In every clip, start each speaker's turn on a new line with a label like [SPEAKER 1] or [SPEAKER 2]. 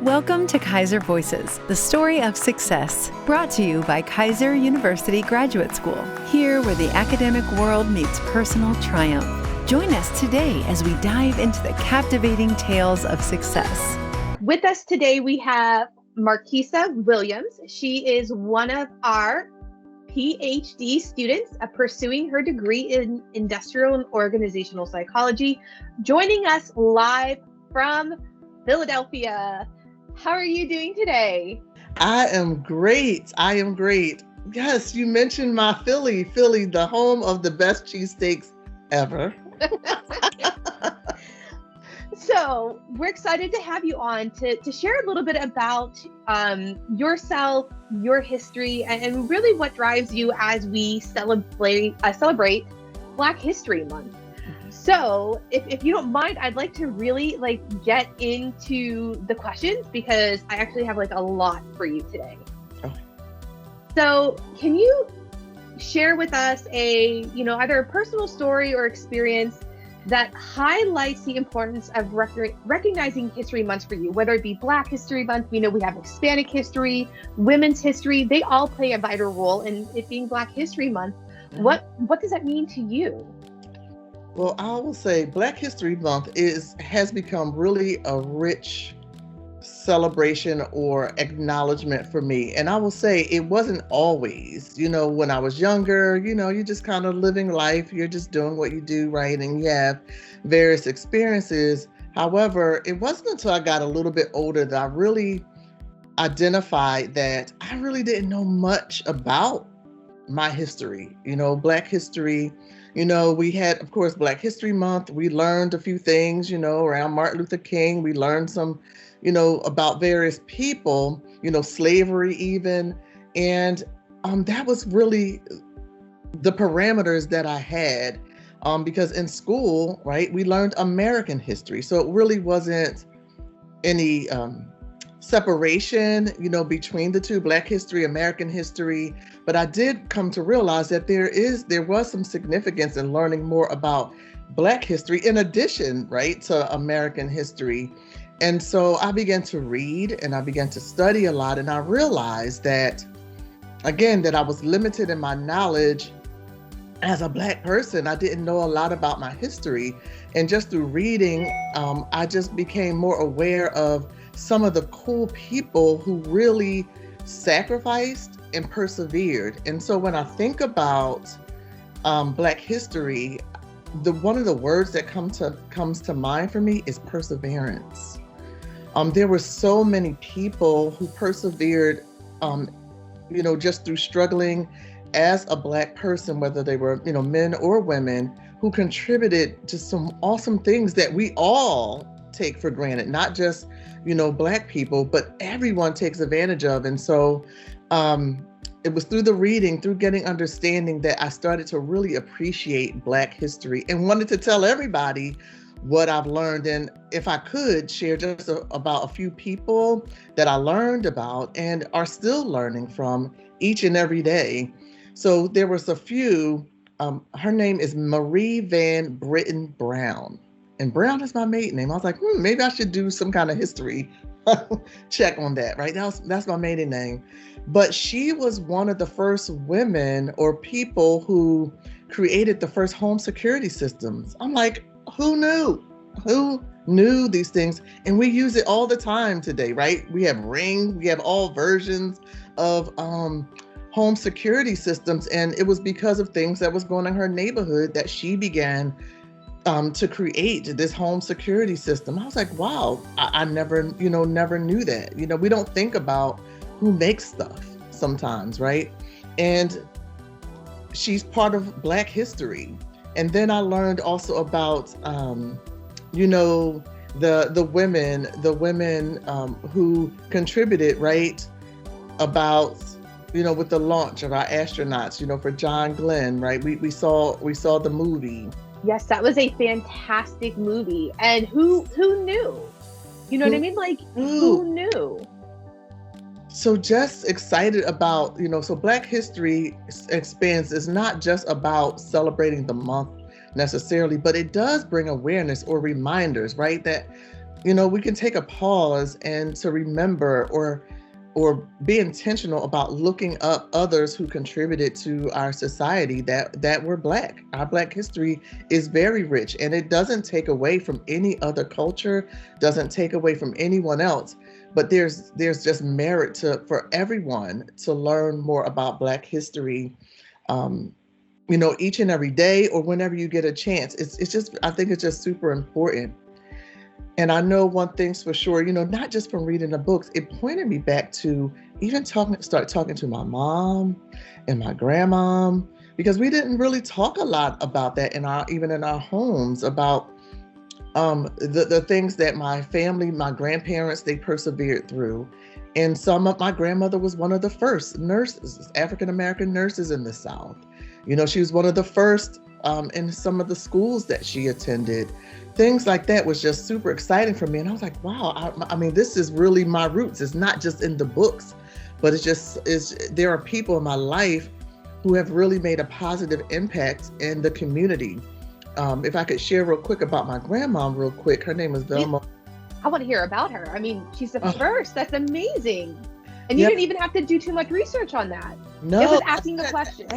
[SPEAKER 1] Welcome to Keiser Voices, the story of success, brought to you by Keiser University Graduate School, here where the academic world meets personal triumph. Join us today as we dive into the captivating tales of success.
[SPEAKER 2] With us today, we have Marquissa Williams. She is one of our PhD students pursuing her degree in industrial and organizational psychology, joining us live from Philadelphia. How are you doing today?
[SPEAKER 3] I am great. Yes, you mentioned my Philly, the home of the best cheesesteaks ever.
[SPEAKER 2] So we're excited to have you on to share a little bit about yourself, your history, and really what drives you as we celebrate Black History Month. So if you don't mind, I'd like to really get into the questions because I actually have a lot for you today.
[SPEAKER 3] Okay.
[SPEAKER 2] So can you share with us either a personal story or experience that highlights the importance of recognizing history months for you, whether it be Black History Month, we know we have Hispanic history, women's history, they all play a vital role in it being Black History Month. Mm-hmm. What does that mean to you?
[SPEAKER 3] Well, I will say Black History Month has become really a rich celebration or acknowledgement for me. And I will say it wasn't always, when I was younger, you're just kind of living life. You're just doing what you do, right? And you have various experiences. However, it wasn't until I got a little bit older that I really identified that I really didn't know much about my history, Black history. We had, of course, Black History Month. We learned a few things, around Martin Luther King. We learned some, about various people, slavery even. And that was really the parameters that I had because in school, right, we learned American history. So it really wasn't any separation, between the two, Black history, American history. But I did come to realize that there was some significance in learning more about Black history in addition, right, to American history. And so I began to read and I began to study a lot. And I realized that, again, that I was limited in my knowledge as a Black person. I didn't know a lot about my history. And just through reading, I just became more aware of some of the cool people who really sacrificed and persevered. And so when I think about Black history, one of the words that comes to mind for me is perseverance. There were so many people who persevered, just through struggling as a Black person, whether they were, men or women, who contributed to some awesome things that we all take for granted, not just Black people, but everyone takes advantage of. And so it was through the reading, through getting understanding, that I started to really appreciate Black history and wanted to tell everybody what I've learned. And if I could share just about a few people that I learned about and are still learning from each and every day. So there was a few, her name is Marie Van Britten Brown. And Brown is my maiden name. I was like, maybe I should do some kind of history check on that, right? That's my maiden name. But she was one of the first women or people who created the first home security systems. I'm like, who knew? Who knew these things? And we use it all the time today, right? We have Ring, we have all versions of home security systems. And it was because of things that was going on in her neighborhood that she began to create this home security system. I was like, wow, I never knew that. We don't think about who makes stuff sometimes, right? And she's part of Black history. And then I learned also about, the women who contributed, right? About, with the launch of our astronauts, for John Glenn, right? We saw the movie.
[SPEAKER 2] Yes, that was a fantastic movie. And who knew? You know what I mean? Who knew?
[SPEAKER 3] So just excited about, so Black History Expanse is not just about celebrating the month necessarily, but it does bring awareness or reminders, right? That we can take a pause and to remember or be intentional about looking up others who contributed to our society that were Black. Our Black history is very rich, and it doesn't take away from any other culture, doesn't take away from anyone else. But there's just merit for everyone to learn more about Black history, each and every day or whenever you get a chance. It's just, I think it's just super important. And I know one thing's for sure, not just from reading the books, it pointed me back to even start talking to my mom and my grandma, because we didn't really talk a lot about that even in our homes, about the things that my family, my grandparents, they persevered through. And my grandmother was one of the first nurses, African-American nurses in the South. She was one of the first in some of the schools that she attended. Things like that was just super exciting for me. And I was like, wow, I mean, this is really my roots. It's not just in the books, but there are people in my life who have really made a positive impact in the community. If I could share real quick about my grandma real quick, her name is Velma.
[SPEAKER 2] I want to hear about her. I mean, she's the first. That's amazing. And you didn't even have to do too much research on that.
[SPEAKER 3] No,
[SPEAKER 2] it was asking the question.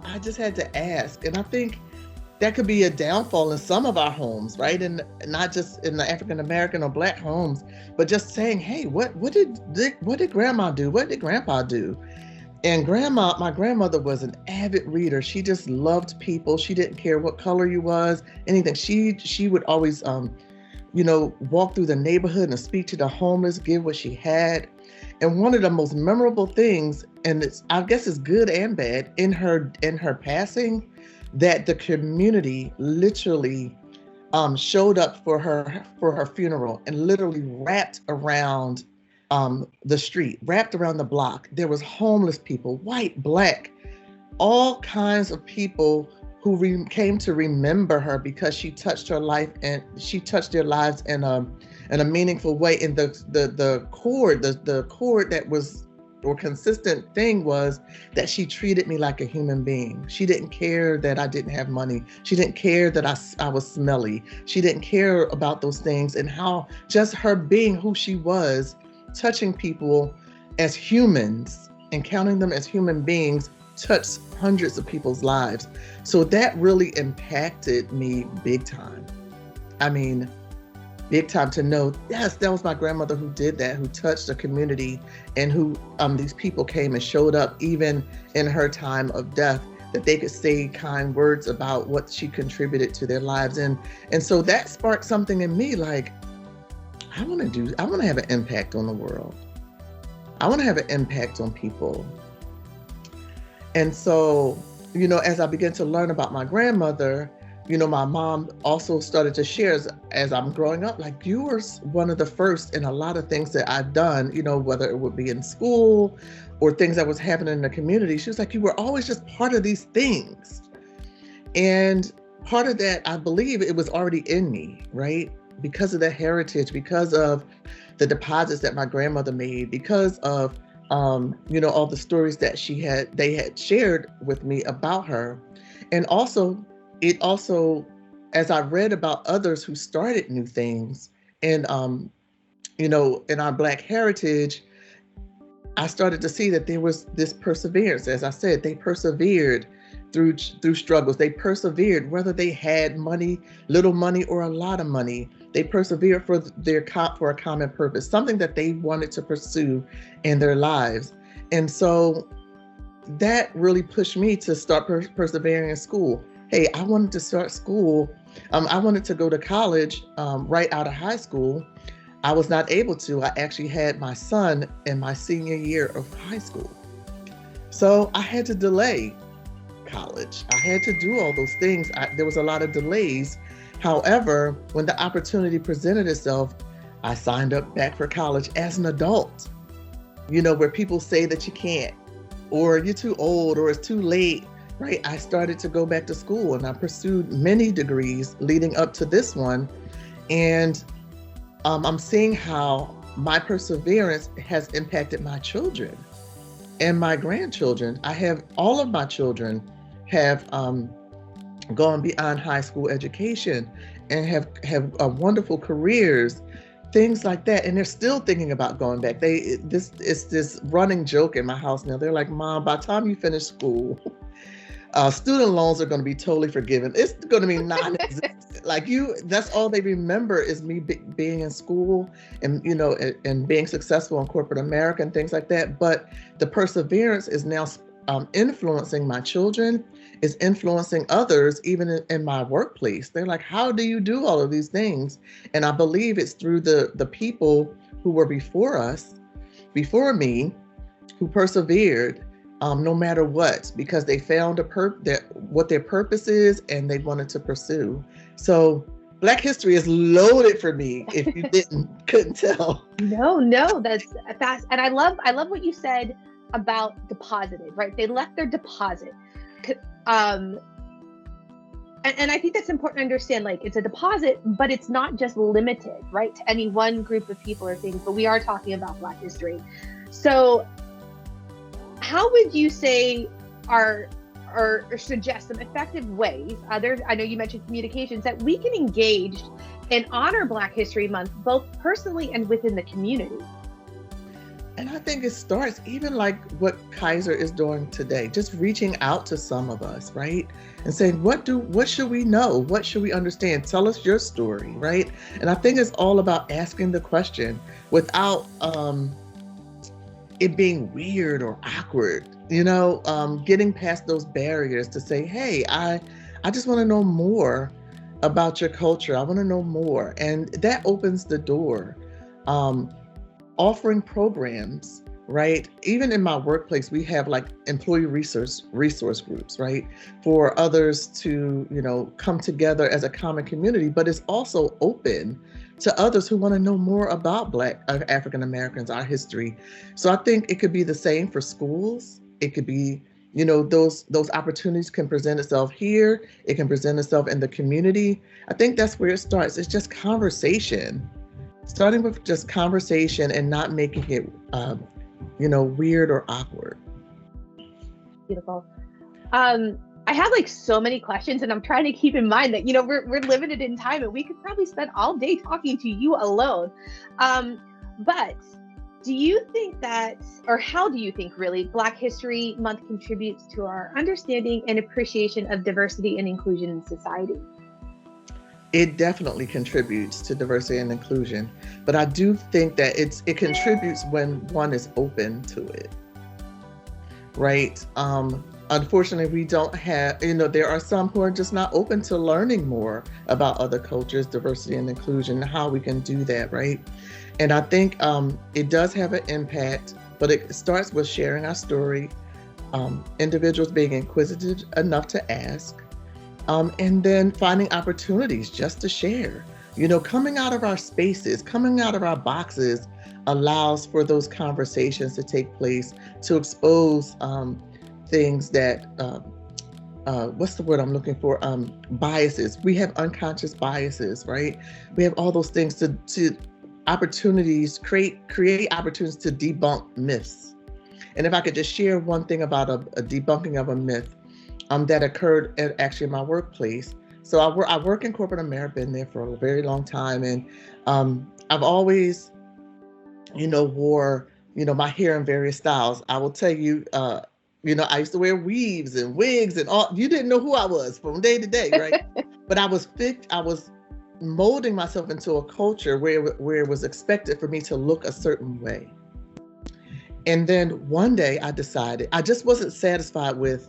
[SPEAKER 3] I just had to ask. And I think that could be a downfall in some of our homes, right? And not just in the African-American or Black homes, but just saying, hey, what did grandma do? What did grandpa do? And my grandmother was an avid reader. She just loved people. She didn't care what color you was, anything. She would always, walk through the neighborhood and speak to the homeless, give what she had. And one of the most memorable things, and I guess it's good and bad, in her passing, that the community literally showed up for her funeral and literally wrapped around the street, wrapped around the block. There was homeless people, white, Black, all kinds of people who came to remember her because she touched her life and she touched their lives in a meaningful way. And the cord that was, or consistent thing was that she treated me like a human being. She didn't care that I didn't have money. She didn't care that I was smelly. She didn't care about those things, and how just her being who she was, touching people as humans and counting them as human beings, touched hundreds of people's lives. So that really impacted me big time. I mean, big time, to know, yes, that was my grandmother who did that, who touched the community, and who these people came and showed up even in her time of death, that they could say kind words about what she contributed to their lives. And so that sparked something in me, like, I want to have an impact on the world. I want to have an impact on people. And so, as I began to learn about my grandmother, my mom also started to share as I'm growing up, like, you were one of the first in a lot of things that I've done, whether it would be in school or things that was happening in the community. She was like, you were always just part of these things. And part of that, I believe it was already in me, right? Because of the heritage, because of the deposits that my grandmother made, because of, all the stories that they had shared with me about her. And it also, as I read about others who started new things and, in our Black heritage, I started to see that there was this perseverance. As I said, they persevered through struggles. They persevered, whether they had money, little money, or a lot of money. They persevered for a common purpose, something that they wanted to pursue in their lives. And so that really pushed me to start persevering in school. Hey, I wanted to start school. I wanted to go to college right out of high school. I was not able to. I actually had my son in my senior year of high school. So I had to delay college. I had to do all those things. There was a lot of delays. However, when the opportunity presented itself, I signed up back for college as an adult, where people say that you can't, or you're too old, or it's too late, right? I started to go back to school, and I pursued many degrees leading up to this one. And I'm seeing how my perseverance has impacted my children and my grandchildren. All of my children have gone beyond high school education. and have wonderful careers, things like that. And they're still thinking about going back. It's this running joke in my house now. They're like, Mom, by the time you finish school, student loans are going to be totally forgiven. It's going to be non-existent. That's all they remember is me being in school and, and being successful in corporate America and things like that. But the perseverance is now influencing my children, is influencing others, even in my workplace. They're like, how do you do all of these things? And I believe it's through the people who were before me, who persevered, no matter what, because they found what their purpose is and they wanted to pursue. So Black history is loaded for me, if you couldn't tell.
[SPEAKER 2] No, that's fast. And I love what you said about deposited, right? They left their deposit. And I think that's important to understand, like, it's a deposit, but it's not just limited, right, to any one group of people or things, but we are talking about Black history. So how would you say or suggest some effective ways, I know you mentioned communications, that we can engage and honor Black History Month, both personally and within the community?
[SPEAKER 3] And I think it starts even like what Keiser is doing today, just reaching out to some of us, right? And saying, what should we know? What should we understand? Tell us your story, right? And I think it's all about asking the question without it being weird or awkward, getting past those barriers to say, hey, I just want to know more about your culture. I want to know more. And that opens the door. Offering programs, right? Even in my workplace, we have like employee resource groups, right? For others to, come together as a common community, but it's also open to others who want to know more about Black African Americans, our history. So I think it could be the same for schools. It could be, those opportunities can present itself here. It can present itself in the community. I think that's where it starts. It's just conversation. Starting with just conversation and not making it, weird or awkward.
[SPEAKER 2] Beautiful. I have like so many questions, and I'm trying to keep in mind that, we're limited in time and we could probably spend all day talking to you alone. But do you think that, or how do you think really, Black History Month contributes to our understanding and appreciation of diversity and inclusion in society?
[SPEAKER 3] It definitely contributes to diversity and inclusion, but I do think that it contributes when one is open to it, right? Unfortunately, we don't have, there are some who are just not open to learning more about other cultures, diversity and inclusion, how we can do that, right? And I think it does have an impact, but it starts with sharing our story, individuals being inquisitive enough to ask, and then finding opportunities just to share. Coming out of our spaces, coming out of our boxes allows for those conversations to take place, to expose things that, what's the word I'm looking for? Biases. We have unconscious biases, right? We have all those things to opportunities, create opportunities to debunk myths. And if I could just share one thing about a debunking of a myth, that occurred actually in my workplace. So I work in corporate America, been there for a very long time. And I've always, wore, my hair in various styles. I will tell you, I used to wear weaves and wigs and all. You didn't know who I was from day to day, right? But I was molding myself into a culture where it was expected for me to look a certain way. And then one day I decided, I just wasn't satisfied with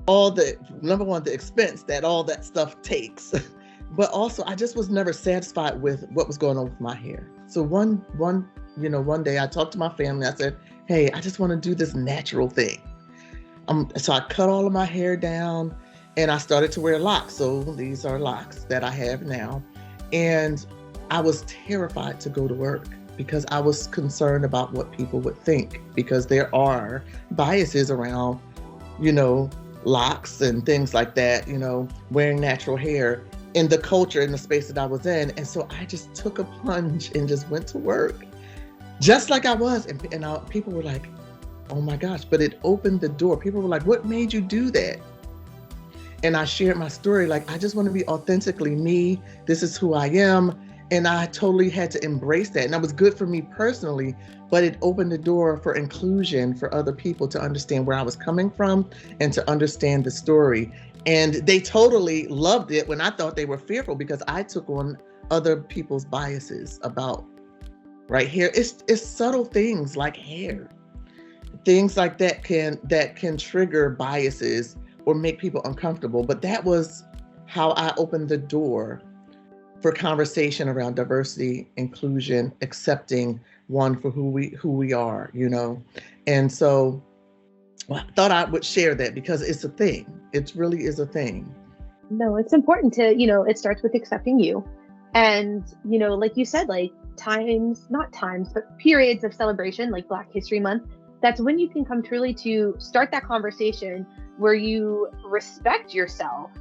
[SPEAKER 3] all the, number one, the expense that all that stuff takes, but also I just was never satisfied with what was going on with my hair. So one day I talked to my family. I said, hey, I just want to do this natural thing. So I cut all of my hair down and I started to wear locks. So these are locks that I have now. And I was terrified to go to work because I was concerned about what people would think, because there are biases around, locks and things like that, wearing natural hair in the culture, in the space that I was in. And so I just took a plunge and just went to work just like I was. And people were like, oh my gosh, but it opened the door. People were like, what made you do that? and I shared my story, like, I just want to be authentically me. This is who I am. And I totally had to embrace that. And that was good for me personally, but it opened the door for inclusion for other people to understand where I was coming from and to understand the story. And they totally loved it when I thought they were fearful, because I took on other people's biases about right here. It's subtle things like hair. Things like that can trigger biases or make people uncomfortable. But that was how I opened the door for conversation around diversity, inclusion, accepting one for who we are, And so I thought I would share that because it's a thing. It really is a thing.
[SPEAKER 2] No, it's important to, it starts with accepting you. And, like you said, like periods of celebration, like Black History Month, that's when you can come truly to start that conversation where you respect yourself.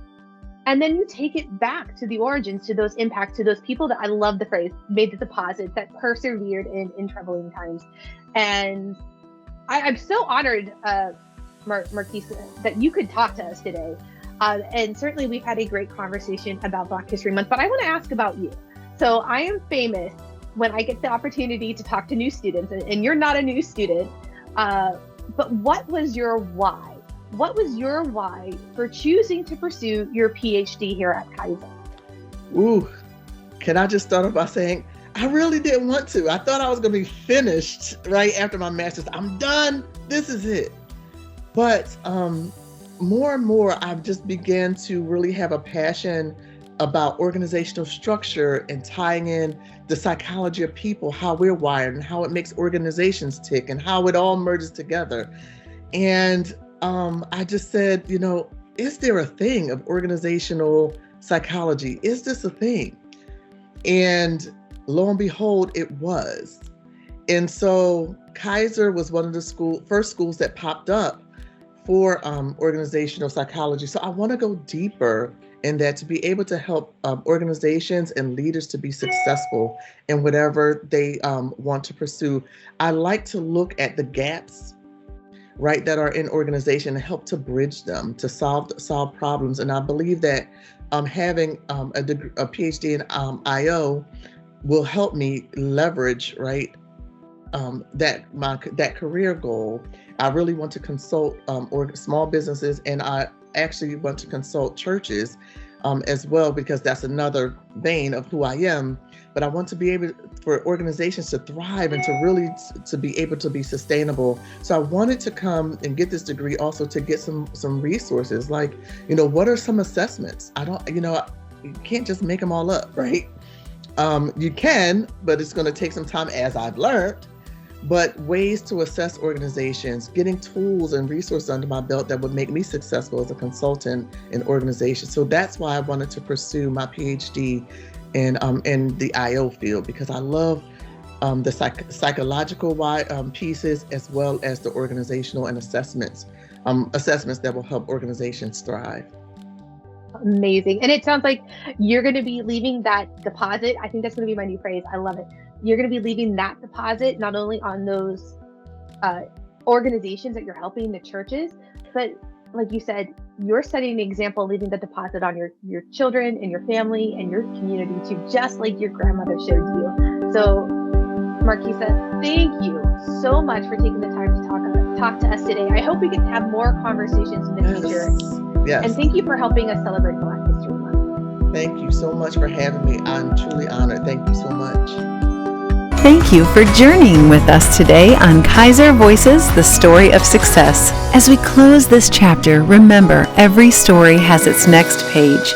[SPEAKER 2] And then you take it back to the origins, to those impacts, to those people that, I love the phrase, made the deposit, that persevered in troubling times. And I'm so honored, Marquissa, that you could talk to us today. And certainly we've had a great conversation about Black History Month, but I want to ask about you. So I am famous when I get the opportunity to talk to new students, and you're not a new student, but what was your why? What was your why for choosing to pursue your PhD here at Keiser?
[SPEAKER 3] Ooh, can I just start off by saying, I really didn't want to. I thought I was going to be finished right after my master's. I'm done. This is it. But more and more, I've just began to really have a passion about organizational structure and tying in the psychology of people, how we're wired and how it makes organizations tick and how it all merges together. And I just said, is there a thing of organizational psychology? Is this a thing? And lo and behold, it was. And so Keiser was one of the first schools that popped up for organizational psychology. So I want to go deeper in that, to be able to help organizations and leaders to be successful in whatever they want to pursue. I like to look at the gaps, right, that are in organization and help to bridge them, to solve problems. And I believe that having a PhD in IO will help me leverage, right, that career goal. I really want to consult small businesses, and I actually want to consult churches as well, because that's another vein of who I am. But I want to be able for organizations to thrive and to really to be able to be sustainable. So I wanted to come and get this degree also to get some resources, like, what are some assessments? You can't just make them all up, right? You can, but it's going to take some time, as I've learned. But ways to assess organizations, getting tools and resources under my belt that would make me successful as a consultant in organizations. So that's why I wanted to pursue my PhD in the IO field, because I love the psychological pieces, as well as the organizational and assessments that will help organizations thrive.
[SPEAKER 2] Amazing. And it sounds like you're going to be leaving that deposit. I think that's going to be my new phrase. I love it. You're going to be leaving that deposit not only on those organizations that you're helping, the churches, but like you said, you're setting an example, leaving the deposit on your children and your family and your community too, just like your grandmother showed you. So Marquissa, thank you so much for taking the time to talk to us today. I hope we can have more conversations in the future.
[SPEAKER 3] Yes.
[SPEAKER 2] And thank you for helping us celebrate Black History Month.
[SPEAKER 3] Thank you so much for having me. I'm truly honored. Thank you so much.
[SPEAKER 1] Thank you for journeying with us today on Keiser Voices, the Story of Success. As we close this chapter, remember, every story has its next page.